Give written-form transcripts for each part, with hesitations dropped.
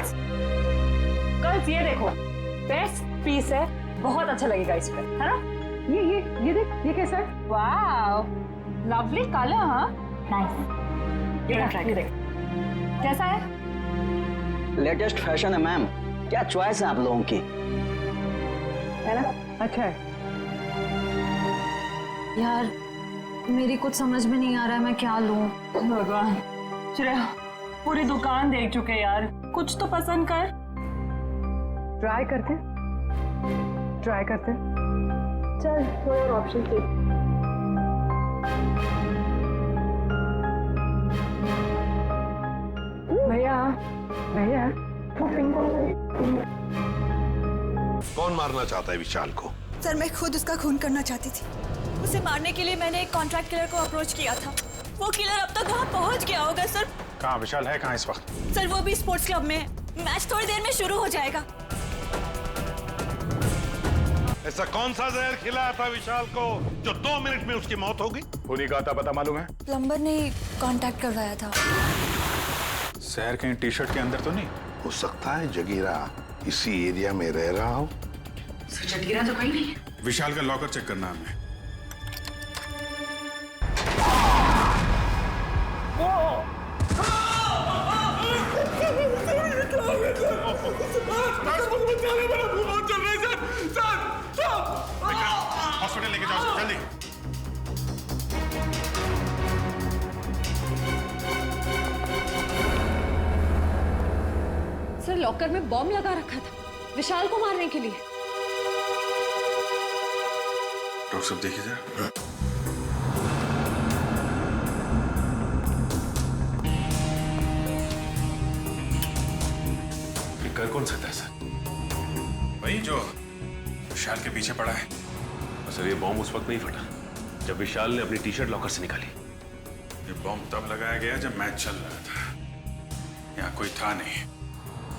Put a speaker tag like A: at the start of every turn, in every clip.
A: Girls, girls ये देखो, best piece है, बहुत अच्छा लगेगा इस पे, है ना? ये देख, ये कैसा है? वाव, लवली कलर, हाँ, नाइस। ये ट्राई देख, कैसा है?
B: लेटेस्ट फैशन है मैम, क्या चॉइस है आप लोगों की,
A: है ना? अच्छा है
C: यार, मेरी कुछ समझ में नहीं आ रहा है मैं क्या लूं।
A: भगवान, श्रेया पूरी दुकान देख चुके यार, कुछ तो पसंद कर। ट्राई करते चल, कोई और ऑप्शन देख। भैया वो पिंक
D: कौन मारना चाहता है विशाल को?
E: सर, मैं खुद उसका खून करना चाहती थी। उसे मारने के लिए मैंने एक कॉन्ट्रैक्ट किलर को अप्रोच किया था। वो किलर अब तक वहाँ पहुँच गया होगा सर।
D: कहाँ विशाल है, कहाँ इस वक्त?
E: सर, वो भी स्पोर्ट्स क्लब में है। मैच थोड़ी देर में शुरू हो जाएगा।
D: ऐसा कौन सा जहर खिलाया था विशाल को जो 2 मिनट में उसकी मौत होगी?
F: उन्हीं का आता पता मालूम है?
E: प्लम्बर ने कांटेक्ट करवाया था।
F: शहर के टी शर्ट के अंदर तो नहीं?
D: हो सकता है जगीरा इसी एरिया में रह रहा हो।
A: जगीरा तो कहीं नहीं।
F: विशाल का लॉकर चेक करना हमें। हॉस्पिटल लेके जाओ जल्दी।
C: सर, लॉकर में बॉम्ब लगा रखा था विशाल को मारने के लिए।
F: डॉक्टर साहब देखिए जरा। ये कर कौन सकता है सर? वही जो विशाल के पीछे पड़ा है।
G: सर, ये बॉम्ब उस वक्त नहीं फटा जब विशाल ने अपनी टी शर्ट लॉकर से निकाली।
F: ये बॉम्ब तब लगाया गया जब मैच चल रहा था, यहाँ कोई था नहीं।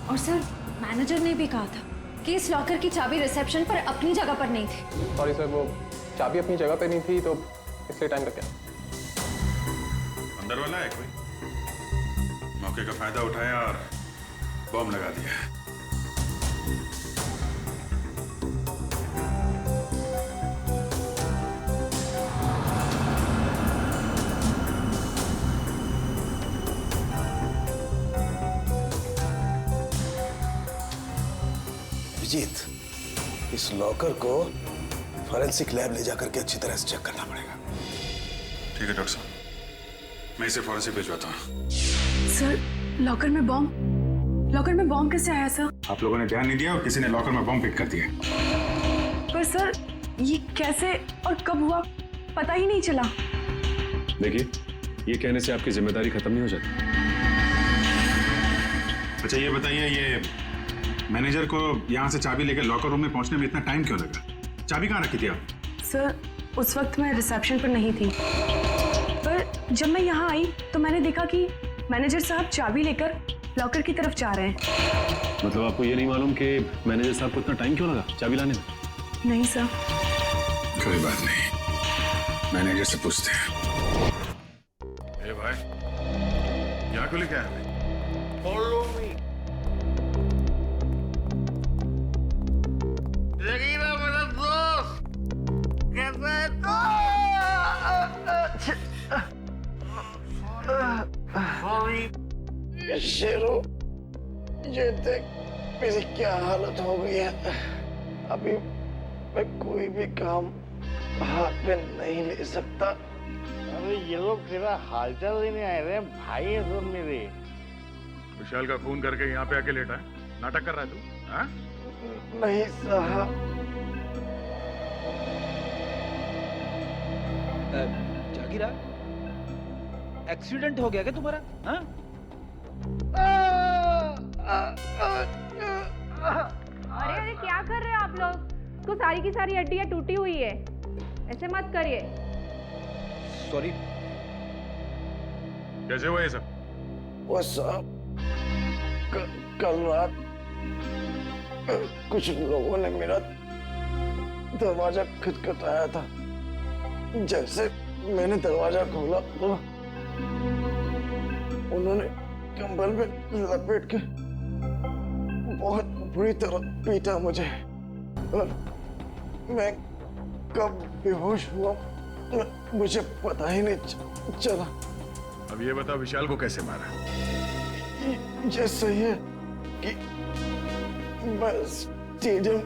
C: और सर, मैनेजर ने भी कहा था कि इस लॉकर की चाबी रिसेप्शन पर अपनी जगह पर नहीं थी।
H: सॉरी सर, वो चाबी अपनी जगह पे नहीं थी तो इसलिए टाइम लग गया।
F: अंदर वाला है कोई? मौके का फायदा उठाया और बॉम्ब लगा दिया।
I: विजीत, इस लॉकर को फॉरेंसिक लैब ले जाकर के अच्छी तरह से चेक करना पड़ेगा।
F: ठीक है डॉक्टर साहब, मैं इसे फॉरेंसिक भिजवाता हूँ।
J: सर, लॉकर में बॉम्ब कैसे आया सर?
F: आप लोगों ने ध्यान नहीं दिया और किसी ने लॉकर में बॉम्ब पिक कर दिया।
J: पर सर, ये कैसे और कब हुआ पता ही नहीं चला।
G: देखिए, ये कहने से आपकी जिम्मेदारी खत्म नहीं हो जाती।
F: अच्छा ये बताइए, ये मैनेजर को यहाँ से चाबी लेकर लॉकर रूम में पहुंचने में इतना टाइम क्यों लगा? चाबी कहाँ रखी थी आप?
J: सर, उस वक्त मैं रिसेप्शन पर नहीं थी, पर जब मैं यहाँ आई तो मैंने देखा कि मैनेजर साहब चाबी लेकर लॉकर की तरफ जा रहे हैं।
G: मतलब आपको ये नहीं मालूम कि मैनेजर साहब को इतना टाइम क्यों लगा चाबी लाने में?
J: नहीं सर।
F: कोई बात नहीं, मैनेजर से पूछते हैं। ए भाई, यहाँ को लेके आया?
D: Follow me. जगीरा मेरा दोस्त, कैसा है तू? Sorry.
I: शेरो, ये देख मेरी क्या हालत हो गई है। अभी मैं कोई भी काम हाथ में नहीं ले सकता।
D: अरे ये लोग तेरा हालचाल लेने आए रहे, भाई है सब मेरे।
F: विशाल का खून करके यहाँ पे आके लेटा है, नाटक कर रहा है तू? हाँ?
I: नहीं साहब।
B: जागीरा, एक्सीडेंट हो गया क्या तुम्हारा? हाँ?
K: अरे अरे क्या कर रहे हो आप लोग? तो सारी की सारी हड्डियां टूटी हुई है, ऐसे मत करिए।
B: सॉरी।
F: कैसे हुआ ये सब?
I: वो साहब, कल रात कुछ लोगों ने मेरा दरवाजा खटखटाया था। जैसे मैंने दरवाजा खोला तो उन्होंने कंबल में लपेट के बहुत बुरी तरह पीटा मुझे और मैं कब बेहोश हुआ मुझे पता ही नहीं चला।
F: अब ये बताओ विशाल को कैसे मारा?
I: ये सही है कि मैं स्टेडियम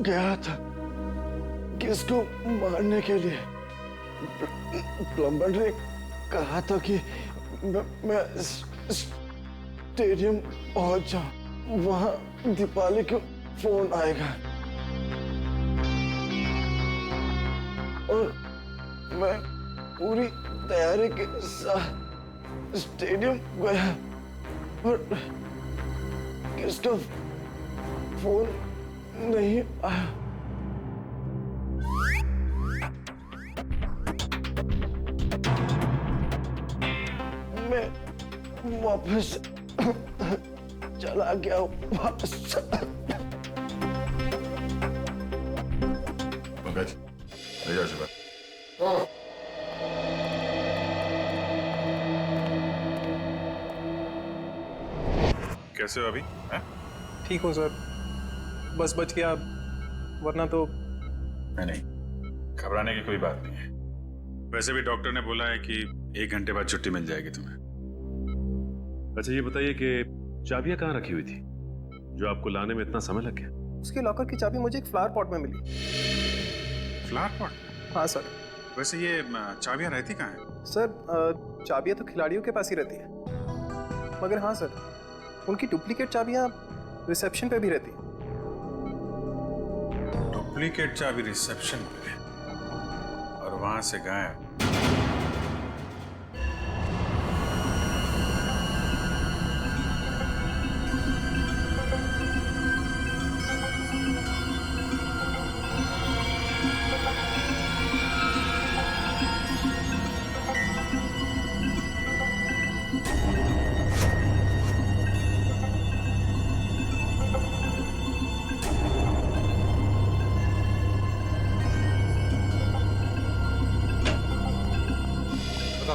I: गया था किसको मारने के लिए। प्लम्बर ने कहा था कि मैं स्टेडियम पहुंच जाऊं, वहां दीपाली को फोन आएगा और मैं पूरी तैयारी के साथ स्टेडियम गया और किसका फोन नहीं आया। मैं वापस चला गया वापस।
F: पंकज ले जाओ सुबह। कैसे हो अभी?
H: ठीक हूँ सर, बस बच गया, वरना तो
F: नहीं, घबराने की कोई बात नहीं है। वैसे भी डॉक्टर ने बोला है कि 1 घंटे बाद छुट्टी मिल जाएगी तुम्हें।
G: अच्छा ये बताइए कि चाबियां कहाँ रखी हुई थी जो आपको लाने में इतना समय लग गया?
H: उसके लॉकर की चाबी मुझे एक फ्लावर पॉट में मिली।
F: Flower pot?
H: हाँ सर।
F: वैसे ये चाबियां रहती कहाँ हैं?
H: सर चाबियां तो खिलाड़ियों के पास ही रहती है, मगर हाँ सर, उनकी डुप्लीकेट चाबियां रिसेप्शन पे भी रहती है।
F: डुप्लीकेट चाबी रिसेप्शन पे और वहां से गायब।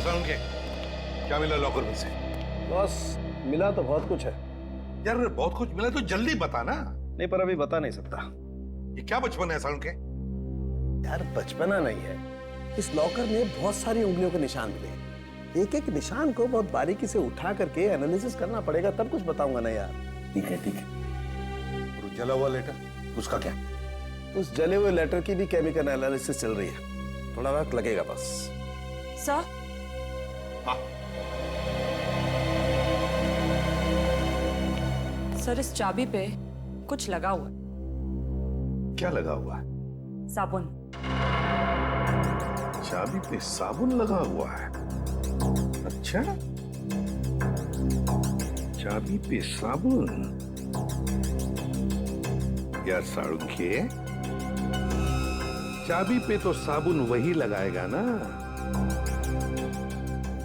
D: उनके क्या मिला लॉकर में से?
I: बस मिला तो बहुत कुछ है
D: यार, बहुत कुछ मिला तो जल्दी बता ना।
I: नहीं, पर अभी बता नहीं सकता।
D: ये क्या बचपन है सालुंके?
I: यार बचपना नहीं है, इस लॉकर में बहुत सारी उंगलियों के निशान मिले। एक एक निशान को बहुत बारीकी से उठा करके एनालिसिस करना पड़ेगा, तब कुछ बताऊंगा ना यार।
D: ठीक है ठीक है। और जला हुआ लेटर, उसका क्या?
I: उस जले हुए लेटर की भी केमिकल एनालिसिस चल रही है, थोड़ा वक्त लगेगा बस।
E: सर,
D: हाँ
E: सर इस चाबी पे कुछ लगा हुआ है।
D: क्या लगा हुआ है?
E: साबुन।
D: चाबी पे साबुन लगा हुआ है? अच्छा, चाबी पे साबुन। यार सालुंके, चाबी पे तो साबुन वही लगाएगा ना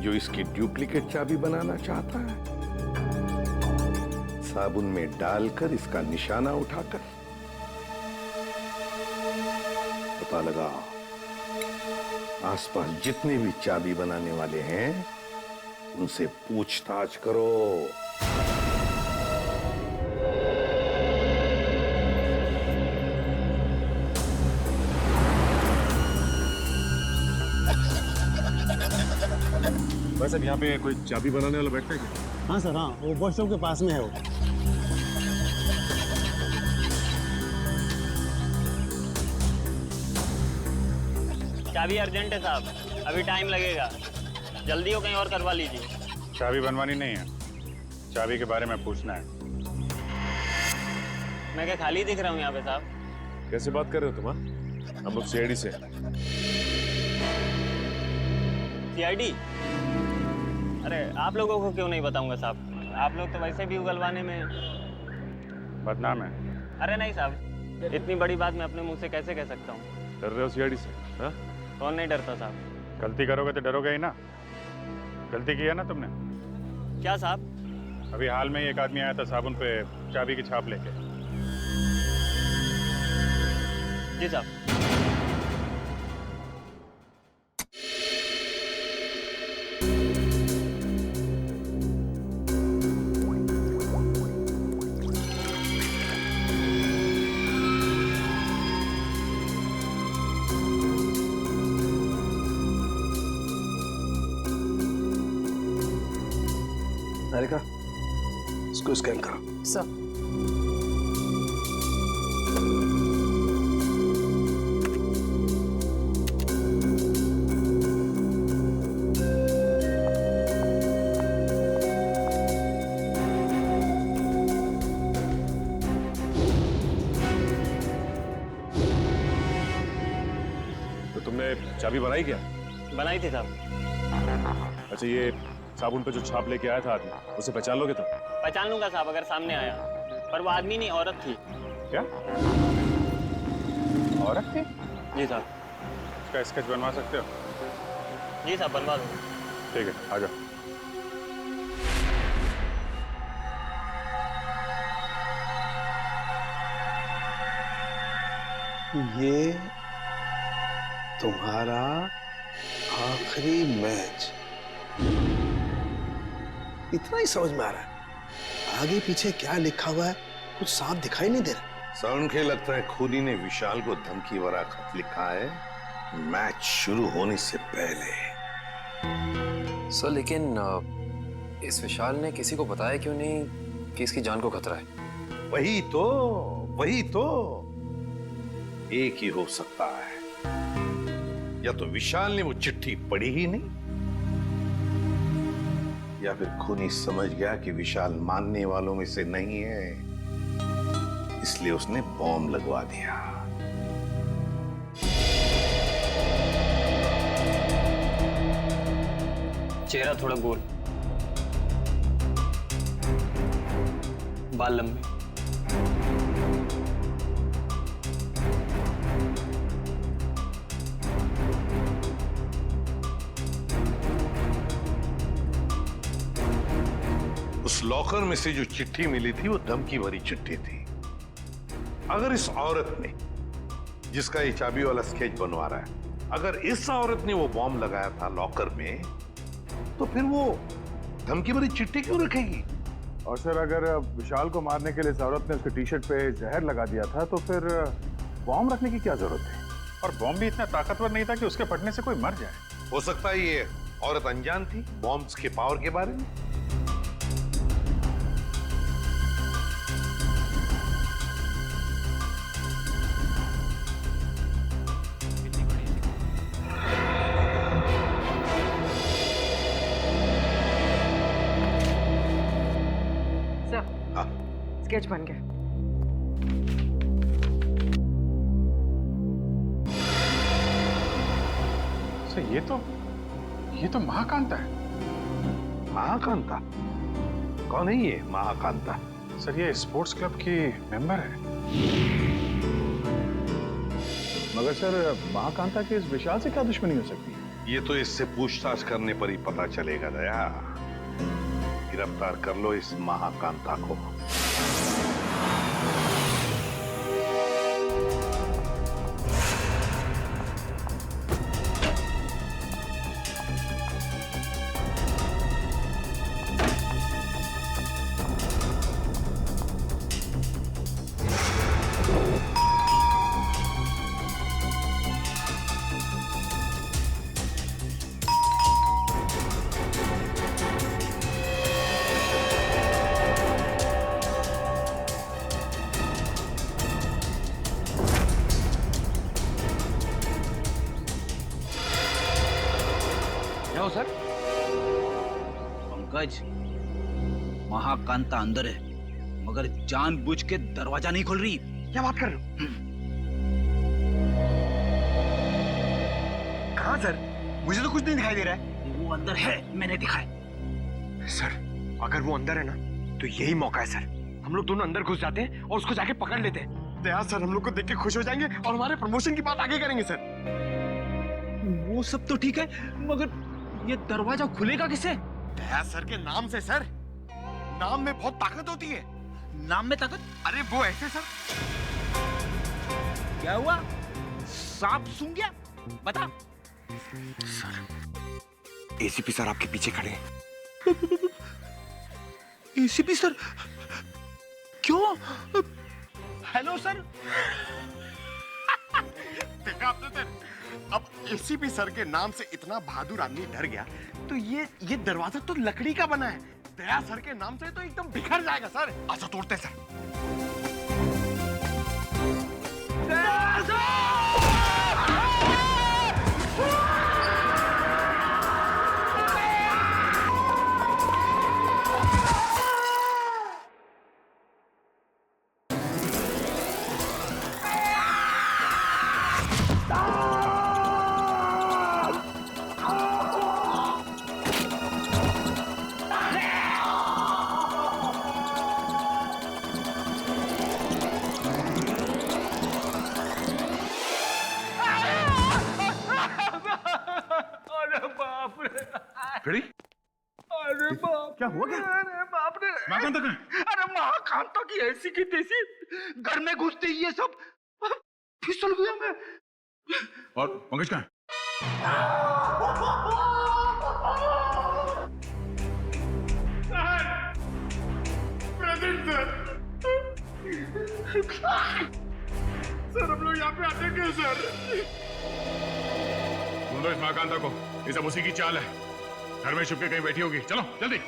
D: जो इसकी डुप्लीकेट चाबी बनाना चाहता है। साबुन में डालकर इसका निशाना उठाकर पता लगाओ, आसपास जितने भी चाबी बनाने वाले हैं उनसे पूछताछ करो।
G: वैसे यहाँ पे कोई चाबी बनाने वाला बैठता है क्या?
L: हाँ सर, हाँ, वो वॉशरूम के पास में है वो।
M: चाबी अर्जेंट है साहब, अभी टाइम लगेगा, जल्दी हो कहीं और करवा लीजिए।
F: चाबी बनवानी नहीं है, चाबी के बारे में पूछना है।
M: मैं क्या खाली दिख रहा हूँ यहाँ पे साहब?
G: कैसे बात कर रहे हो तुम? हम लोग सीआईडी से।
M: सीआईडी? अरे आप लोगों को क्यों नहीं बताऊंगा साहब, आप लोग तो वैसे भी उगलवाने में
F: बदनाम है।
M: अरे नहीं साहब, इतनी बड़ी बात मैं अपने मुंह से कैसे कह सकता हूँ?
G: डर रहे हो सीआईडी से? हाँ?
M: कौन नहीं डरता साहब?
F: गलती करोगे तो डरोगे ही ना। गलती की है ना तुमने?
M: क्या साहब?
F: अभी हाल में ही एक आदमी आया था साबुन पे चाबी की छाप लेके।
M: जी साहब।
I: निहारिका, इसको स्कैन करो।
A: सर
G: तो तुमने चाबी बनाई क्या?
M: बनाई थी साहब।
G: अच्छा, ये साबुन पे जो छाप लेके आया था आदमी, उसे पहचान लोगे तुम?
M: पहचान लूंगा साहब अगर सामने आया, पर वो आदमी नहीं, औरत थी।
G: क्या औरत थी?
M: जी साहब।
G: इसका स्केच बनवा सकते हो?
M: जी साहब, बनवा दूंगा।
G: ठीक है, आ जाओ।
I: ये तुम्हारा आखिरी मैच, इतना ही समझ में आ रहा है। आगे पीछे क्या लिखा हुआ है कुछ साफ दिखाई नहीं दे रहा।
D: सर, के लगता है खूनी ने विशाल को धमकी भरा खत लिखा है मैच शुरू होने से पहले।
N: सर लेकिन इस विशाल ने किसी को बताया क्यों नहीं कि इसकी जान को खतरा है?
D: वही तो एक ही हो सकता है, या तो विशाल ने वो चिट्ठी पढ़ी ही नहीं, या फिर खूनी समझ गया कि विशाल मानने वालों में से नहीं है, इसलिए उसने बॉम्ब लगवा दिया।
M: चेहरा थोड़ा गोल, बाल लंबे,
D: उस लॉकर में से जो चिट्ठी मिली थी वो धमकी भरी चिट्ठी थी। अगर इस औरत ने, जिसका ये चाबी वाला स्केच बनवा रहा है, अगर इस औरत ने वो बॉम्ब लगाया था लॉकर में, तो फिर वो धमकी भरी चिट्ठी क्यों रखेगी?
O: और सर, अगर विशाल को मारने के लिए इस औरत ने उसके टी शर्ट पे जहर लगा दिया था, तो फिर बॉम्ब रखने की क्या जरूरत थी?
F: और बॉम्ब भी इतना ताकतवर नहीं था कि उसके फटने से कोई मर जाए।
D: हो सकता है ये औरत अनजान थी बॉम्ब्स के पावर के बारे में।
A: स्केच बन गया।
F: सर, ये तो महाकांता है।
D: महाकांता? कौन है ये महाकांता?
F: सर, ये स्पोर्ट्स क्लब की मेंबर है।
O: मगर सर, महाकांता के इस विशाल से क्या दुश्मनी हो सकती है?
D: ये तो इससे पूछताछ करने पर ही पता चलेगा दया। गिरफ्तार कर लो इस महाकांता को।
B: सर, पंकज, महाकांता अंदर है, मगर जानबूझ के दरवाजा नहीं खोल रही।
I: क्या बात कर रहे हो? कहाँ सर? मुझे तो कुछ नहीं दिखाई दे रहा है।
B: वो अंदर है, मैंने देखा है।
I: सर, अगर वो अंदर है ना, तो यही मौका है सर। हम लोग दोनों अंदर घुस जाते हैं और उसको जाके पकड़ लेते हैं। दया सर हम लोग को देख के खुश हो जाएंगे और हमारे प्रमोशन की बात आगे करेंगे सर।
B: वो सब तो ठीक है, मगर ये दरवाजा खुलेगा किससे?
I: दया सर के नाम से सर। नाम में बहुत ताकत होती है।
B: नाम में ताकत?
I: अरे वो ऐसे सर।
B: क्या हुआ? सांप सूंघ गया? बता।
I: सर, एसीपी सर आपके पीछे खड़े हैं।
B: ACP sir? क्यों? Hello sir.
I: देखा आपने सर? अब एसीपी सर के नाम से इतना बहादुर आदमी डर गया, तो ये दरवाजा तो लकड़ी का बना है,
P: दया सर के नाम से तो एकदम बिखर जाएगा सर। अच्छा तोड़ते सर।
F: फिरी?
P: अरे बाप,
F: क्या हुआ क्या?
P: अरे बाप रे,
F: महाकांता कहाँ?
P: अरे महाकांता की ऐसी की तैसी, घर में घुसते ही ये सब फिसल गया मैं।
F: और पंकज कहाँ है?
P: प्रेजेंट सर, हम लोग यहाँ पे आते क्यों सर?
F: ढूंढो इस महाकांता को, ये सब उसी की चाल है। घर में छुप के कहीं बैठी होगी, चलो जल्दी।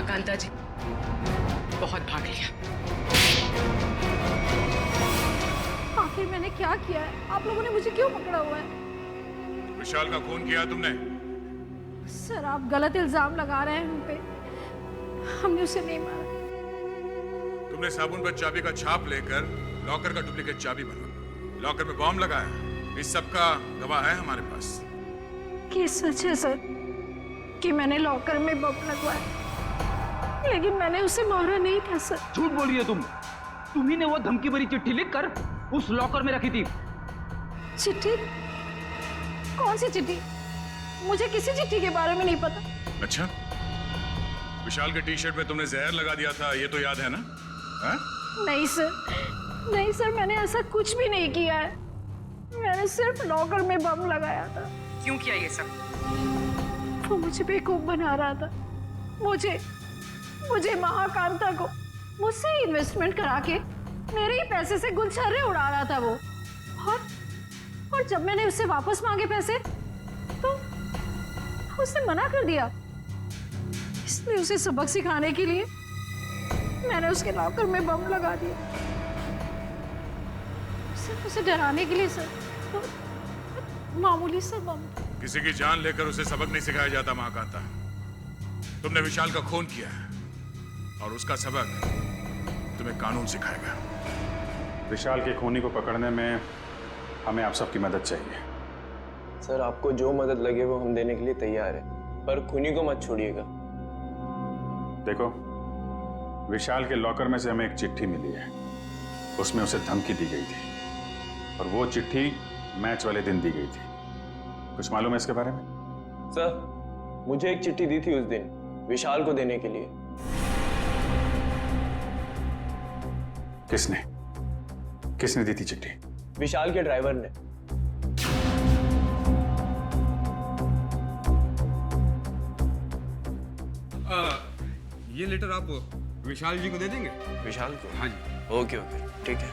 J: कांता जी बहुत भाग लिया।
K: आखिर मैंने क्या किया है? आप लोगों ने मुझे क्यों पकड़ा हुआ है?
F: विशाल का खून किया तुमने?
K: सर आप गलत इल्जाम लगा रहे हैं हम पे। हमने उसे नहीं मारा।
F: तुमने साबुन पर चाबी का छाप लेकर लॉकर का डुप्लीकेट चाबी बना, लॉकर में बॉम्ब लगाया। इस सब का गवाह है हमारे पास।
K: ये सच है सर कि मैंने लॉकर में बम लगवाया, लेकिन मैंने उसे मारा नहीं था सर।
B: झूठ बोल रही है तुम। तुम्ही ने वो धमकी भरी चिट्ठी लिखकर उस लॉकर में रखी थी।
K: चिट्ठी? कौन सी चिट्ठी? मुझे किसी चिट्ठी के बारे में नहीं पता।
F: अच्छा, विशाल के टी शर्ट में तुमने जहर लगा दिया था, ये तो याद है ना? हा?
K: नहीं सर, नहीं सर, मैंने ऐसा कुछ भी नहीं किया है। मैंने सिर्फ लॉकर में बम लगाया था।
J: क्यों किया ये सब?
K: वो मुझे बेवकूफ बना रहा था। मुझे महाकांता को मुझसे इन्वेस्टमेंट करा के मेरे ही पैसे से गुलछर्रे उड़ा रहा था वो। और जब मैंने उससे वापस मांगे पैसे तो उसने मना कर दिया। इसलिए उसे सबक सिखाने के लिए मैंने उसके लॉकर में बम लगा दिया, सिर्फ उसे डराने के लिए सर। तो मामूली सा बम।
F: किसी की जान लेकर उसे सबक नहीं सिखाया जाता महाकांता। तुमने विशाल का खून किया है और उसका सबक तुम्हें कानून सिखाएगा।
O: विशाल के खूनी को पकड़ने में हमें आप सबकी मदद चाहिए।
N: सर आपको जो मदद लगे वो हम देने के लिए तैयार है, पर खूनी को मत छोड़िएगा।
O: देखो, विशाल के लॉकर में से हमें एक चिट्ठी मिली है, उसमें उसे धमकी दी गई थी और वो चिट्ठी मैच वाले दिन दी गई थी। कुछ मालूम है इसके बारे में?
N: सर मुझे एक चिट्ठी दी थी उस दिन विशाल को देने के लिए।
O: किसने दी थी चिट्ठी?
N: विशाल के ड्राइवर ने।
Q: ये लेटर आप विशाल जी को दे देंगे?
N: विशाल को?
Q: हाँ जी।
N: ओके ओके ठीक है।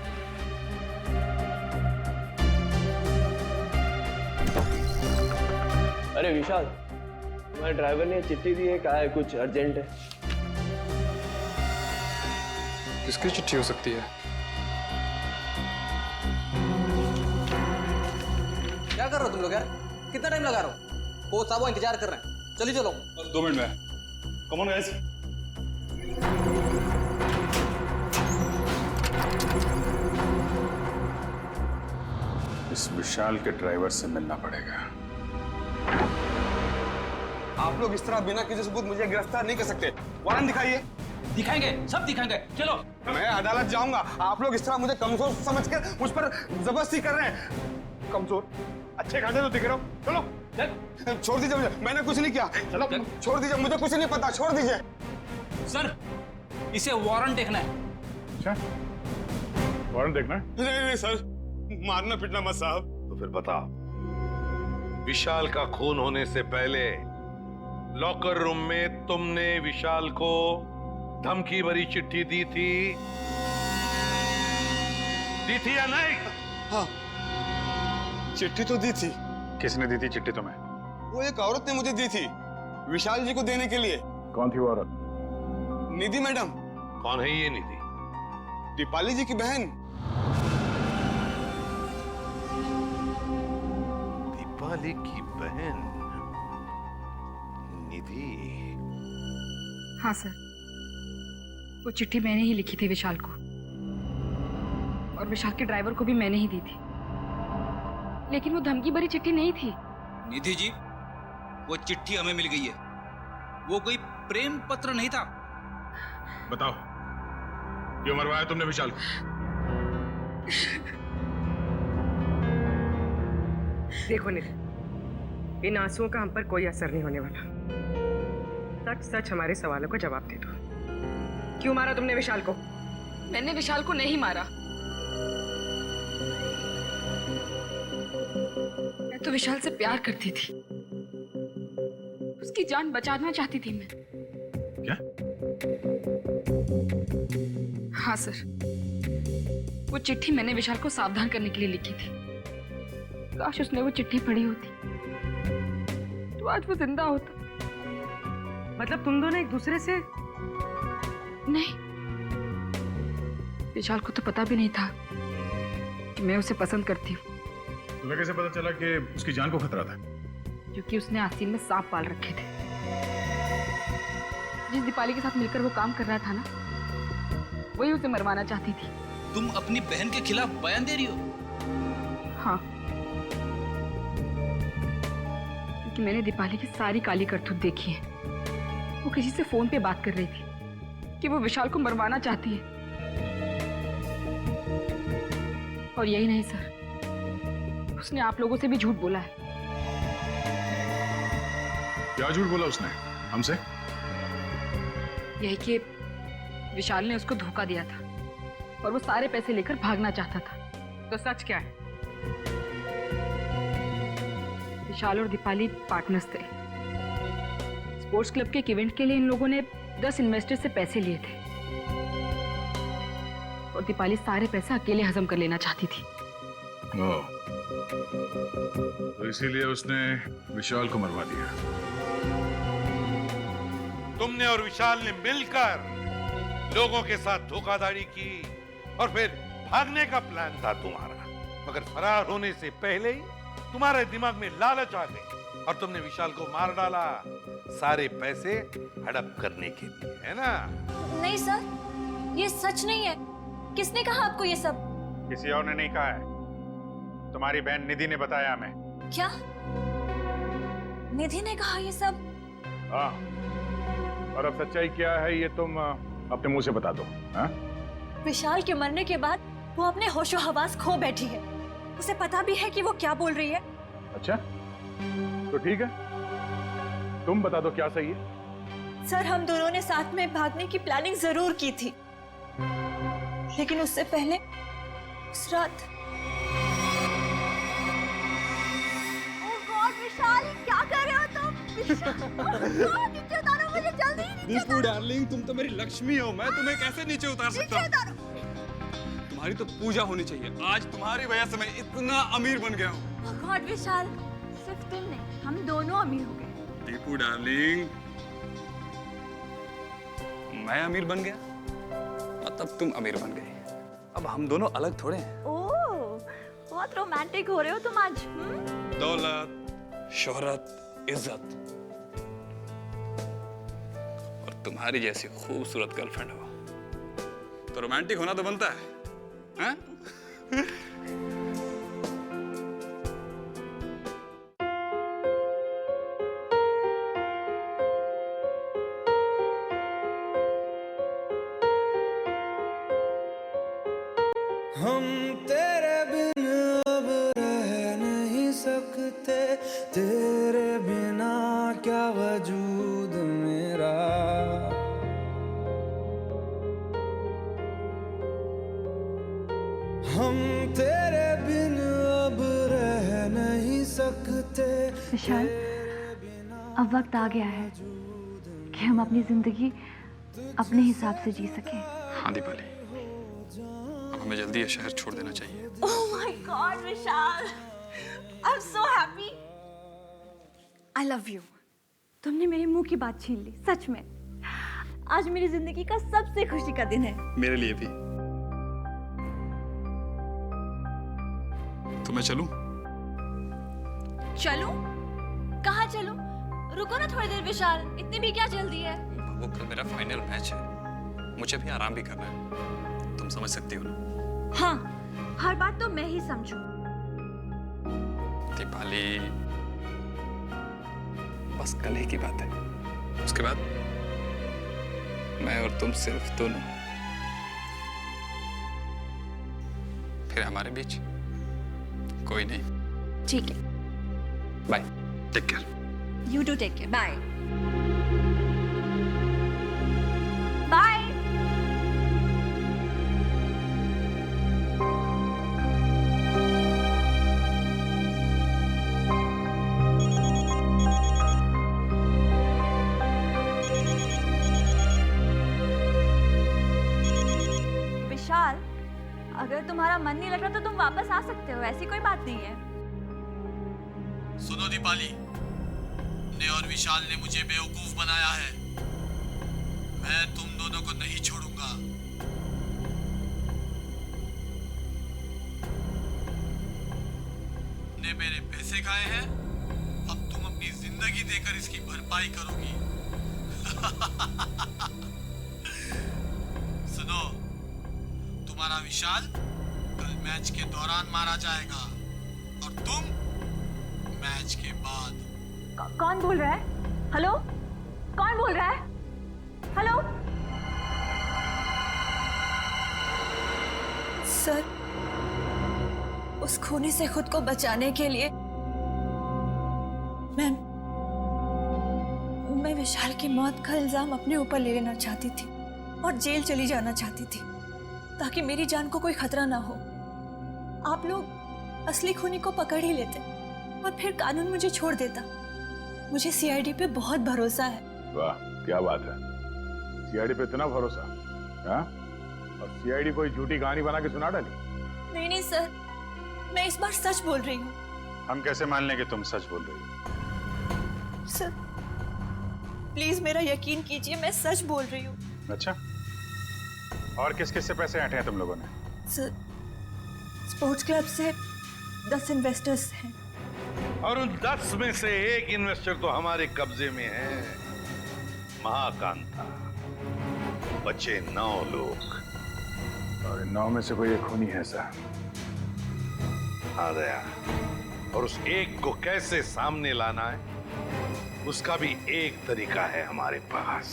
N: अरे विशाल, तुम्हारे ड्राइवर ने चिट्ठी दी है, कहा है कुछ अर्जेंट है।
H: किसकी चिट्ठी हो सकती है?
R: क्या कर रहे हो तुम लोग यार? कितना टाइम लगा रहे हो? कोच साहब वो इंतजार कर रहे हैं। चलिए चलो।
O: 2 मिनट में। Come on guys. इस विशाल के ड्राइवर से मिलना पड़ेगा।
R: आप लोग इस तरह बिना किसी सबूत मुझे गिरफ्तार नहीं कर सकते। वारंट दिखाइए।
B: दिखाएंगे, सब दिखाएंगे। चलो।
R: मैं अदालत जाऊंगा। आप लोग इस तरह मुझे कमजोर समझकर मुझ पर जबरदस्ती कर रहे हैं। कमजोर? अच्छे खासे तो दिख रहा हूं। चलो। छोड़ दीजिए मुझे, मैंने कुछ नहीं किया। चलो छोड़ दीजिए, मुझे कुछ नहीं पता, छोड़ दीजिए।
B: सर, इसे वारंट देखना है।
O: अच्छा, वारंट देखना है?
R: नहीं नहीं सर, मारना पिटना मत साहब।
D: तो फिर बता, विशाल का खून होने से पहले लॉकर रूम में तुमने विशाल को धमकी भरी चिट्ठी दी थी या नहीं?
R: हाँ, चिट्ठी तो दी थी।
O: किसने दी थी चिट्ठी तुम्हें?
R: वो एक औरत ने मुझे दी थी, विशाल जी को देने के लिए।
O: कौन थी वो औरत?
R: निधि मैडम।
D: कौन है ये निधि?
R: दीपाली जी की बहन।
D: दीपाली की बहन निधि?
J: हाँ सर, वो चिट्ठी मैंने ही लिखी थी विशाल को, और विशाल के ड्राइवर को भी मैंने ही दी थी। लेकिन वो धमकी भरी चिट्ठी नहीं थी।
B: निधि जी, वो चिट्ठी हमें मिल गई है। वो कोई प्रेम पत्र नहीं था।
F: बताओ, क्यों मरवाया तुमने विशाल को?
S: देखो निधि, इन आंसुओं का हम पर कोई असर नहीं होने वाला। सच सच हमारे सवालों का जवाब दे दो। क्यों मारा तुमने विशाल को?
J: मैंने विशाल को नहीं मारा। मैं तो विशाल से प्यार करती थी, उसकी जान बचाना चाहती थी मैं।
F: क्या?
J: हाँ सर, वो चिट्ठी मैंने विशाल को सावधान करने के लिए लिखी थी। काश उसने वो चिट्ठी पढ़ी होती तो आज वो जिंदा होता।
S: मतलब तुम दोनों एक दूसरे से?
J: नहीं, विशाल को तो पता भी नहीं था कि मैं उसे पसंद करती हूँ।
F: तुम्हें कैसे पता चला कि उसकी जान को खतरा था?
J: क्योंकि उसने आस्तीन में सांप पाल रखे थे। जिस दीपाली के साथ मिलकर वो काम कर रहा था ना, वही उसे मरवाना चाहती थी।
B: तुम अपनी बहन के खिलाफ बयान दे रही हो?
J: हाँ, क्योंकि मैंने दीपाली की सारी काली करतूत देखी है। वो किसी से फोन पे बात कर रही थी कि वो विशाल को मरवाना चाहती है। और यही नहीं सर, उसने आप लोगों से भी झूठ बोला है।
F: क्या झूठ बोला उसने हमसे?
J: यही कि विशाल ने उसको धोखा दिया था और वो सारे पैसे लेकर भागना चाहता था।
S: तो सच क्या है?
J: विशाल और दीपाली पार्टनर्स थे। स्पोर्ट्स क्लब के एक इवेंट के लिए इन लोगों ने 10 इन्वेस्टर से पैसे लिए थे और दीपाली सारे पैसे अकेले हजम कर लेना चाहती थी।
F: तो इसीलिए उसने विशाल को मरवा दिया।
D: तुमने और विशाल ने मिलकर लोगों के साथ धोखाधड़ी की और फिर भागने का प्लान था तुम्हारा, मगर फरार होने से पहले ही तुम्हारे दिमाग में लालच आ गई और तुमने विशाल को मार डाला, सारे पैसे हड़प करने के लिए, है ना?
E: नहीं सर, ये सच नहीं है। किसने कहा आपको ये सब?
O: किसी और ने नहीं कहा है, तुम्हारी बहन निधि ने बताया हमें।
E: क्या? निधि ने कहा ये सब?
O: हाँ, और अब सच्चाई क्या है ये तुम अपने मुंह से बता दो। हाँ?
E: विशाल के मरने के बाद वो अपने होशो हवास खो बैठी है। उसे पता भी है कि वो क्या बोल रही है।
O: अच्छा, तो ठीक है, तुम बता दो क्या सही है।
E: सर, हम दोनों ने साथ में भागने की प्लानिंग जरूर की थी, लेकिन उससे पहले उस रात
K: विशाल, क्या कर रहे हो तुम? नीचे उतारो मुझे, जल्दी
Q: दीपू डार्लिंग, तुम तो मेरी लक्ष्मी हो, मैं तुम्हें कैसे नीचे उतार सकता हूँ? तुम्हारी तो पूजा होनी चाहिए। आज तुम्हारी वजह से मैं इतना अमीर बन गया हूँ।
K: गॉड विशाल, सिर्फ तुम नहीं, हम दोनों अमीर हो गए।
Q: दीपू डार्लिंग, मैं अमीर बन गया और तब तुम अमीर बन गई। अब हम दोनों अलग थोड़े हैं।
K: ओह, बहुत रोमांटिक हो रहे हो तुम आज।
Q: दौलत, शोहरत, इज्जत, तुम्हारी जैसी खूबसूरत गर्लफ्रेंड हो तो रोमांटिक होना तो बनता है, हैं?
T: हम तेरे बिन अब रह नहीं सकते, तेरे बिना क्या वजूद मेरा। हम तेरे बिन अब रह नहीं सकते।
C: विशाल, अब वक्त आ गया है कि हम अपनी जिंदगी अपने हिसाब से जी सकें।
Q: हाँ दीपाली, अब हमें जल्दी ये शहर छोड़ देना चाहिए।
E: Oh my God, Vishal, I'm so happy. I love you. तुमने मेरे मुंह की बात छीन ली, सच में। आज मेरी जिंदगी का सबसे खुशी का दिन है।
Q: मेरे लिए भी। तो मैं चलूं?
E: चलूं? कहाँ चलूं? रुको ना थोड़ी देर विशाल, इतनी भी क्या जल्दी है?
Q: वो कल मेरा फाइनल मैच है, मुझे भी आराम भी करना है, तुम समझ सकती हो ना?
E: हाँ, हर बात तो मैं ही समझूं।
Q: दीपाली, बस कल ही की बात है, उसके बाद मैं और तुम सिर्फ दोनों, फिर हमारे बीच कोई नहीं।
E: ठीक है,
Q: bye, take care.
E: You do take care, bye bye. Vishal, अगर तुम्हारा मन नहीं लग रहा तो तुम वापस आ सकते हो, ऐसी कोई बात नहीं है।
U: सुनो दीपाली, ने और विशाल ने मुझे बेवकूफ बनाया है। मैं तुम दोनों को नहीं छोड़ूंगा। ने मेरे पैसे खाए हैं, अब तुम अपनी जिंदगी देकर इसकी भरपाई करोगी। सुनो, तुम्हारा विशाल कल मैच के दौरान मारा जाएगा और तुम मैच के बाद।
E: कौन बोल रहा है? हेलो, कौन बोल रहा है? हेलो सर, उस खूनी से खुद को बचाने के लिए मैं विशाल की मौत का इल्जाम अपने ऊपर ले लेना चाहती थी और जेल चली जाना चाहती थी ताकि मेरी जान को कोई खतरा ना हो। आप लोग असली खूनी को पकड़ ही लेते और फिर कानून मुझे छोड़ देता। मुझे सीआईडी पे बहुत भरोसा है।
O: वाह, क्या बात है, सीआईडी पे इतना भरोसा, हाँ? और सीआईडी कोई झूठी कहानी बना के सुना डाली?
E: नहीं नहीं सर, मैं इस बार सच बोल रही हूँ।
O: हम कैसे मान लें कि तुम सच बोल रही हो?
E: सर प्लीज मेरा यकीन कीजिए, मैं सच बोल रही हूँ।
O: अच्छा, और किस किस से पैसे ऐंठे हैं तुम लोगों ने?
E: सर, स्पोर्ट्स क्लब से 10 इन्वेस्टर्स हैं।
D: और उन 10 में से एक इन्वेस्टर तो हमारे कब्जे में है, महाकांता। बचे 9 लोग
O: और 9 में से कोई एक खूनी है सर।
D: आ गया, और उस एक को कैसे सामने लाना है उसका भी एक तरीका है हमारे पास।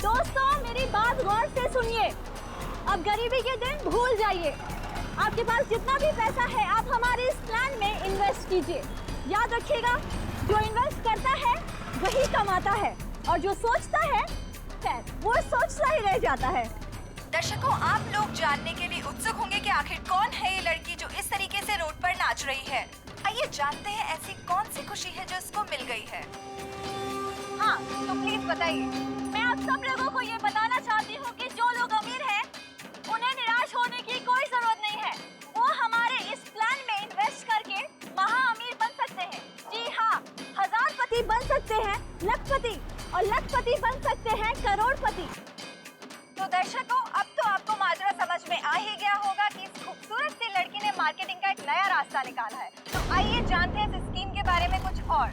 E: दोस्तों, मेरी बात गौर से सुनिए। अब गरीबी के दिन भूल जाइए। आपके पास जितना भी पैसा है आप हमारे इस प्लान में इन्वेस्ट कीजिए। याद रखिएगा, जो इन्वेस्ट करता है वही कमाता है और जो सोचता है वो सोचता ही रह जाता है।
V: दर्शकों, आप लोग जानने के लिए उत्सुक होंगे कि आखिर कौन है ये लड़की जो इस तरीके से रोड पर नाच रही है। आइए जानते हैं ऐसी कौन सी खुशी है जो इसको मिल गई है।
E: हाँ, तो प्लीज बताइए। मैं आप सब लोगों को ये बताना चाहती हूँ कि जो लोग अमीर हैं उन्हें निराश होने की कोई जरूरत नहीं है। वो हमारे इस प्लान में इन्वेस्ट करके महा अमीर बन सकते हैं। जी हाँ, हजारपति बन सकते हैं लखपति, और लखपति बन सकते हैं करोड़पति।
V: तो दर्शकों, अब तो आपको माजरा समझ में आ ही गया होगा कि इस खूबसूरत सी लड़की ने मार्केटिंग का एक नया रास्ता निकाला है। तो आइए जानते हैं इस स्कीम के बारे में कुछ और।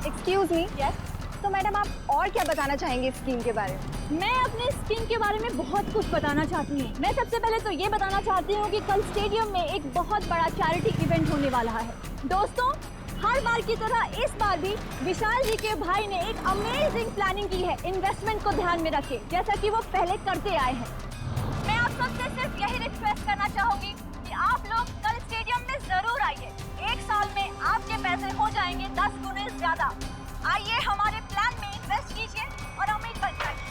E: Excuse me. यस। तो मैडम आप और क्या बताना चाहेंगे इस स्कीम के बारे में? मैं अपने स्कीम के बारे में बहुत कुछ बताना चाहती हूँ। मैं सबसे पहले तो ये बताना चाहती हूँ कि कल स्टेडियम में एक बहुत बड़ा चैरिटी इवेंट होने वाला है। दोस्तों, हर बार की तरह इस बार भी विशाल जी के भाई ने एक अमेजिंग प्लानिंग की है इन्वेस्टमेंट को ध्यान में रखे, जैसा कि वो पहले करते आए हैं। मैं आप सबसे सिर्फ यही रिक्वेस्ट करना चाहूंगी कि आप लोग कल स्टेडियम में जरूर आइए। एक साल में आपके पैसे हो जाएंगे 10 गुने ज्यादा। आइए हमारे प्लान में इन्वेस्ट कीजिए और अमीर बन जाइए।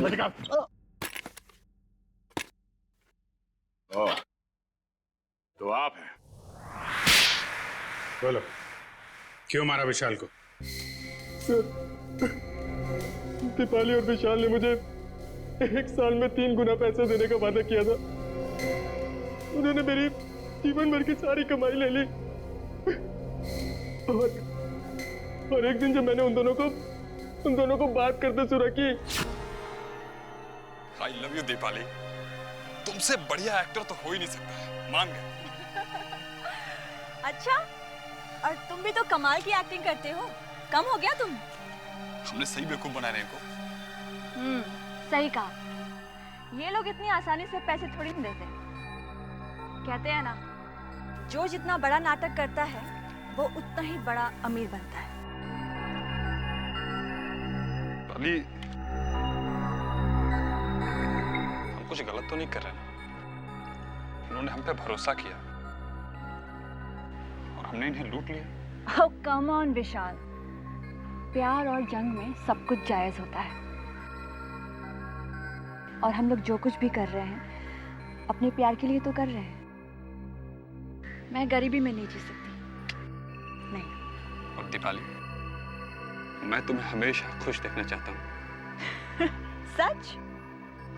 O: ओह, तो आप हैं। बोलो, क्यों मारा विशाल को?
H: दीपाली और विशाल ने मुझे 1 साल में 3 गुना पैसे देने का वादा किया था। उन्होंने मेरी जीवन भर की सारी कमाई ले ली। और एक दिन जब मैंने उन दोनों को बात करते सुना कि
Q: आई लव यू दीपाली, तुमसे बढ़िया एक्टर तो हो ही नहीं सकता है, मान गए।
E: अच्छा, और तुम भी तो कमाल की एक्टिंग करते हो। कम हो गया तुम?
Q: हमने सही बेवकूफ बनाया इनको।
E: सही कहा। ये लोग इतनी आसानी से पैसे थोड़ी नहीं देते। कहते हैं ना, जो जितना बड़ा नाटक करता है वो उतना ही बड़ा अमीर बनता है।
Q: अली, हम कुछ गलत तो नहीं कर रहे ना? उन्होंने हम पे भरोसा किया और हमने इन्हें लूट लिया।
C: Oh, come on, विशाल। प्यार और जंग में सब कुछ जायज होता है। और हम लोग जो कुछ भी कर रहे हैं अपने प्यार के लिए तो कर रहे हैं। मैं गरीबी में नहीं जी सकती। नहीं।
Q: और दीपाली, मैं तुम्हें हमेशा खुश देखना चाहता हूँ।
E: सच?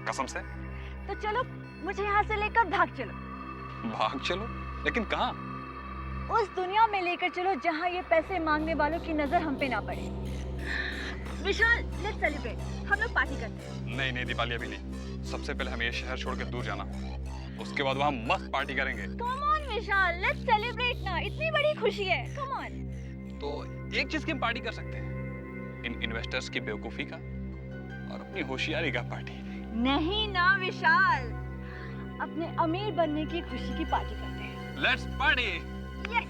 Q: कसम से।
E: तो चलो, मुझे यहाँ से लेकर भाग चलो।
Q: भाग चलो? लेकिन कहाँ?
E: उस दुनिया में लेकर चलो जहाँ ये पैसे मांगने वालों की नजर हम पे ना पड़े। विशाल, लेट्स सेलिब्रेट। हम लोग पार्टी करते हैं।
Q: नहीं नहीं दीपाली, अभी नहीं। सबसे पहले हमें ये शहर छोड़ के दूर जाना, उसके बाद वहाँ मस्त पार्टी करेंगे।
E: Come on Vishal, let's celebrate ना। इतनी बड़ी खुशी है, कम ऑन।
Q: तो एक चीज की हम पार्टी कर सकते हैं, इन इन्वेस्टर्स की बेवकूफी का और अपनी होशियारी का पार्टी।
E: नहीं ना विशाल, अपने अमीर बनने की खुशी की पार्टी करते हैं।
Q: Let's party.
E: यस।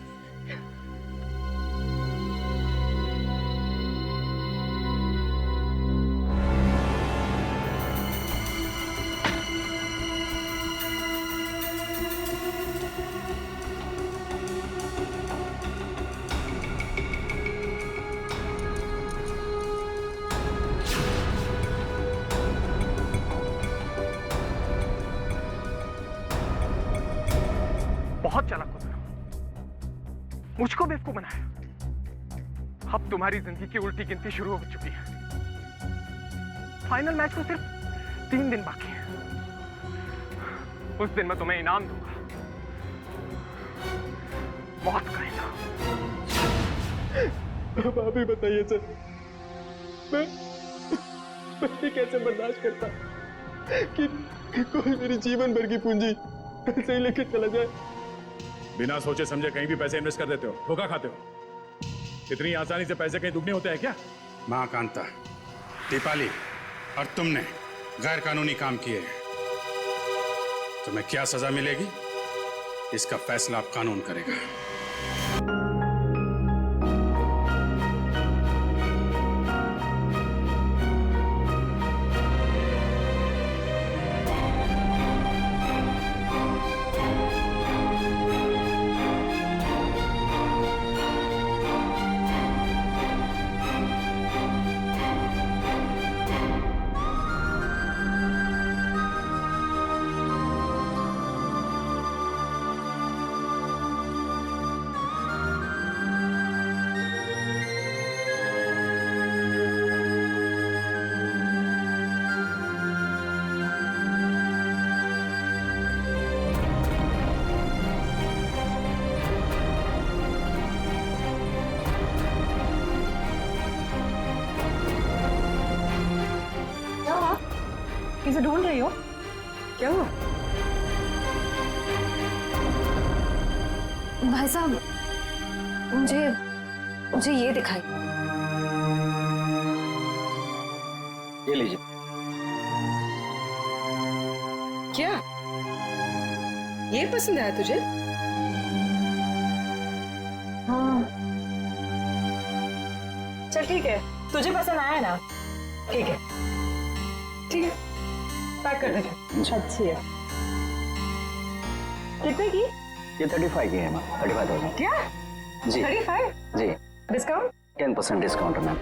H: बहुत चालाक हो तुम। मुझको बेवकूफ बनाया। अब तुम्हारी जिंदगी की उल्टी गिनती शुरू हो चुकी है। फाइनल मैच को सिर्फ 3 दिन बाकी है। उस दिन मैं तुम्हें इनाम दूंगा, मौत का इनाम। अब आप ही बताइए सर, मैं कैसे बर्दाश्त करता कि कोई मेरी जीवन भर की पूंजी ऐसे ही लेके चला जाए।
O: बिना सोचे समझे कहीं भी पैसे इन्वेस्ट कर देते हो, धोखा खाते हो। इतनी आसानी से पैसे कहीं दुगने होते हैं क्या?
G: महाकांता, दीपाली और तुमने गैर कानूनी काम किए हैं। तुम्हें क्या सजा मिलेगी, इसका फैसला अब कानून करेगा।
K: किसे ढूंढ रही हो? क्या हुआ?
J: भाई साहब, मुझे ये दिखाई।
M: ये लीजिए।
S: क्या ये पसंद आया तुझे?
K: हाँ, चल ठीक है, तुझे पसंद आया ना? ठीक है, ठीक है, पैक कर दे। अच्छा, अच्छी है। कितने की?
M: ये 35 की है मैम, 35,000।
K: क्या?
M: जी
K: 35?
M: जी।
K: डिस्काउंट?
M: 10% डिस्काउंट है मैम।